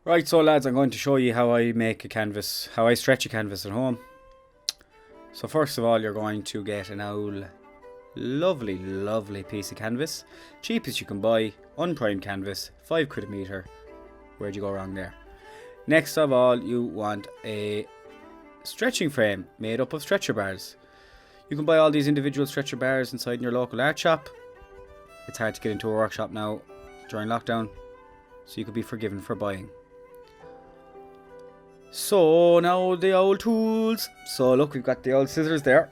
Right, so lads, I'm going to show you how I make a canvas, how I stretch a canvas at home. So first of all, you're going to get an old, lovely piece of canvas. Cheapest you can buy, unprimed canvas, £5 a metre. Where'd you go wrong there? Next of all, you want a stretching frame made up of stretcher bars. You can buy all these individual stretcher bars inside your local art shop. It's hard to get into a workshop now during lockdown, so you could be forgiven for buying. So now the old tools. So look, we've got the old scissors there.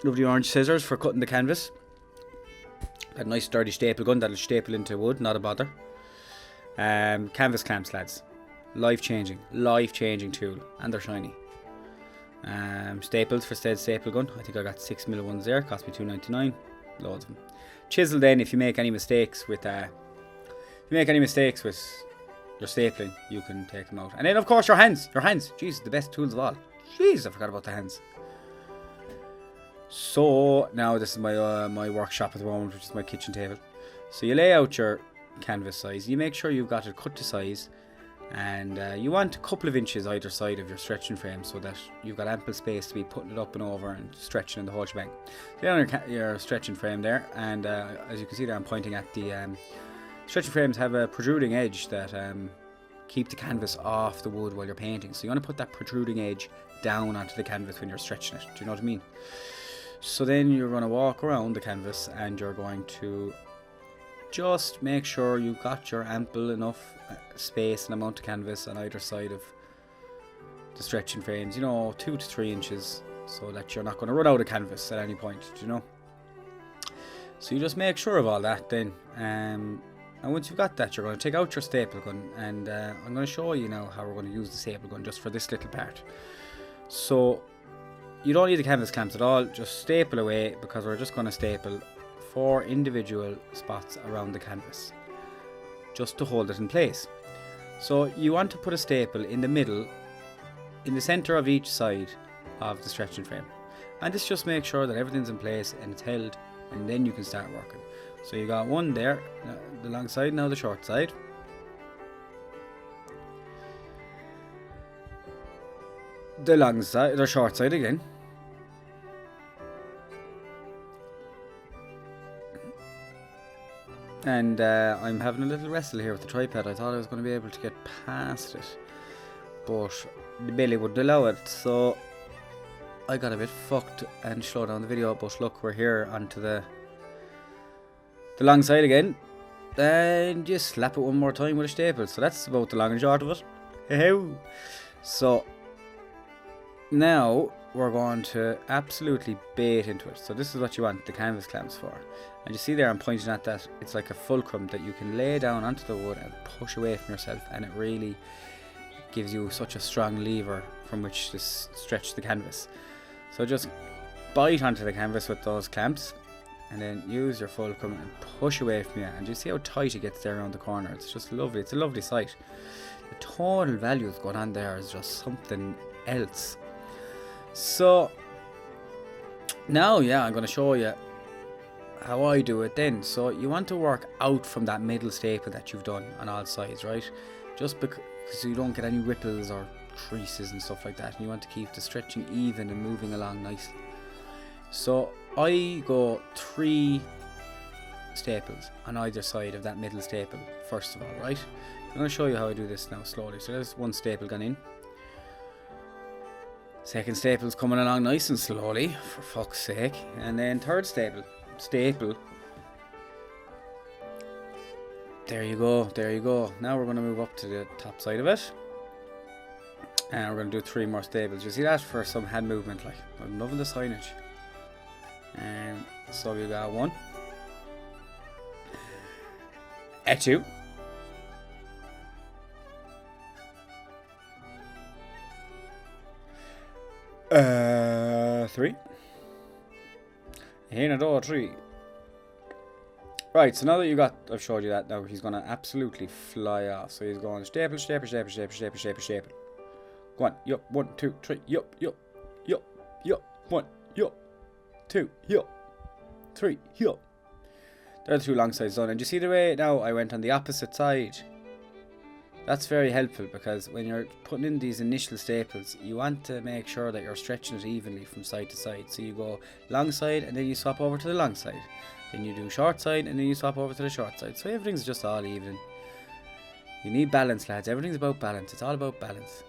Lovely orange scissors for cutting the canvas. Got a nice sturdy staple gun that'll staple into wood, not a bother. Canvas clamps, lads. Life changing tool, and they're shiny. Staples for said staple gun. I think I got 6mm ones there. Cost me $2.99. Loads of them. Chisel then if you make any mistakes with your stapling, you can take them out. And then of course your hands. Jeez, the best tools of all. Jeez, I forgot about the hands. So now this is my workshop at the moment, which is my kitchen table. So you lay out your canvas size. You make sure you've got it cut to size, and you want a couple of inches either side of your stretching frame so that you've got ample space to be putting it up and over and stretching in the whole shebang. So you on your stretching frame there, and as you can see there, I'm pointing at the stretching frames have a protruding edge that keep the canvas off the wood while you're painting. So you want to put that protruding edge down onto the canvas when you're stretching it. Do you know what I mean? So then you're going to walk around the canvas and you're going to just make sure you got your ample enough space and amount of canvas on either side of the stretching frames. 2 to 3 inches, so that you're not going to run out of canvas at any point. Do you know? So you just make sure of all that then. And once you've got that, you're going to take out your staple gun, and I'm going to show you now how we're going to use the staple gun just for this little part. So you don't need the canvas clamps at all, just staple away, because we're just going to staple 4 individual spots around the canvas just to hold it in place. So you want to put a staple in the middle, in the center of each side of the stretching frame, and this just makes sure that everything's in place and it's held, and then you can start working. So you got one there, the long side, now the short side. The long side, the short side again. And I'm having a little wrestle here with the tripod. I thought I was going to be able to get past it, but the belly wouldn't allow it, so I got a bit fucked and slowed down the video. But look, we're here onto the long side again, and you slap it one more time with a staple. So that's about the long and short of it. So now we're going to absolutely bait into it. So this is what you want the canvas clamps for. And you see there, I'm pointing at that. It's like a fulcrum that you can lay down onto the wood and push away from yourself, and it really gives you such a strong lever from which to stretch the canvas. So just bite onto the canvas with those clamps, and then use your fulcrum and push away from you. And you see how tight it gets there around the corner. It's just lovely. It's a lovely sight. The total value that's going on there is just something else. So now, I'm going to show you how I do it then. So you want to work out from that middle staple that you've done on all sides, right? Just because you don't get any ripples or creases and stuff like that, and you want to keep the stretching even and moving along nicely. So I go 3 staples on either side of that middle staple first of all, right? I'm going to show you how I do this now slowly. So there's one staple gone in. Second staple's coming along nice and slowly, for fuck's sake. And then third staple. There you go. Now we're going to move up to the top side of it, and we're going to do 3 more staples. You see that for some hand movement, like, I'm loving the signage. And so we got 1, 2, 3. Here now, 3. Right, so now that I've showed you that, now he's going to absolutely fly off. So he's going staple. Go on, yup, 1, 2, 3, yup, 1, yup, 2, yup, 3, yup. There are the 2 long sides done. And you see the way now I went on the opposite side? That's very helpful, because when you're putting in these initial staples, you want to make sure that you're stretching it evenly from side to side. So you go long side and then you swap over to the long side. Then you do short side and then you swap over to the short side. So everything's just all even. You need balance, lads. Everything's about balance. It's all about balance.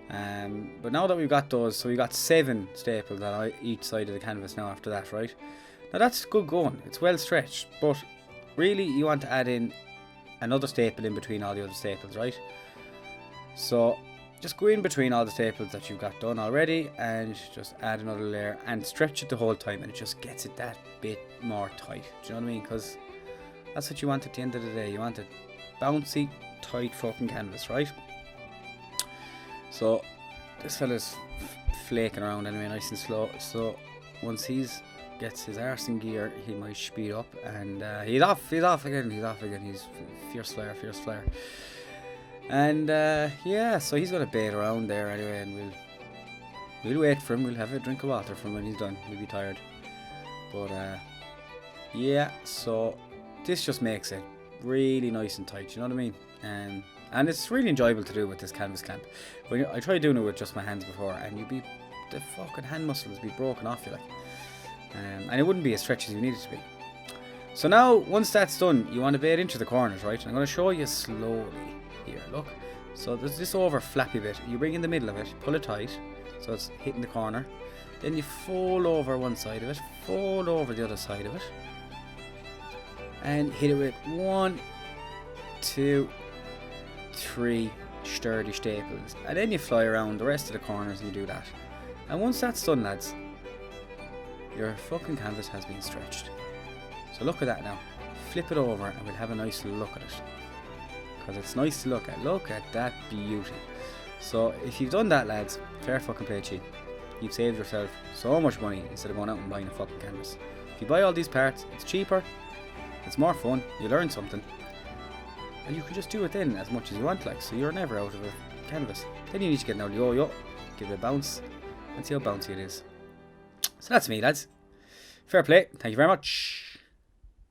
But now that we've got those, so we got 7 staples on each side of the canvas now after that, right? Now that's good going. It's well stretched. But really you want to add in another staple in between all the other staples, right? So just go in between all the staples that you've got done already and just add another layer and stretch it the whole time, and it just gets it that bit more tight. Do you know what I mean? Because that's what you want at the end of the day. You want a bouncy, tight fucking canvas, right? So this fella's flaking around anyway, nice and slow. So once he's gets his arse in gear, he might speed up, and he's off again. He's fierce flyer. And yeah, so he's gonna bait around there anyway, and we'll wait for him. We'll have a drink of water from when he's done. He'll be tired. But yeah, so this just makes it really nice and tight. You know what I mean? And it's really enjoyable to do with this canvas clamp. I tried doing it with just my hands before, and the fucking hand muscles be broken off you like. And it wouldn't be as stretchy as you need it to be. So now, once that's done, you want to bait into the corners, right? I'm going to show you slowly here, look. So there's this over flappy bit. You bring in the middle of it, pull it tight, so it's hitting the corner. Then you fold over one side of it, fold over the other side of it, and hit it with 1, 2, 3 sturdy staples. And then you fly around the rest of the corners and you do that. And once that's done, lads, your fucking canvas has been stretched. So look at that now. Flip it over and we'll have a nice look at it, because it's nice to look at. Look at that beauty. So if you've done that, lads, fair fucking play to you. You've saved yourself so much money instead of going out and buying a fucking canvas. If you buy all these parts, it's cheaper, it's more fun, you learn something, and you can just do it then as much as you want, like, so you're never out of a canvas. Then you need to get an old yo-yo, give it a bounce, and see how bouncy it is. So that's me, lads. Fair play. Thank you very much.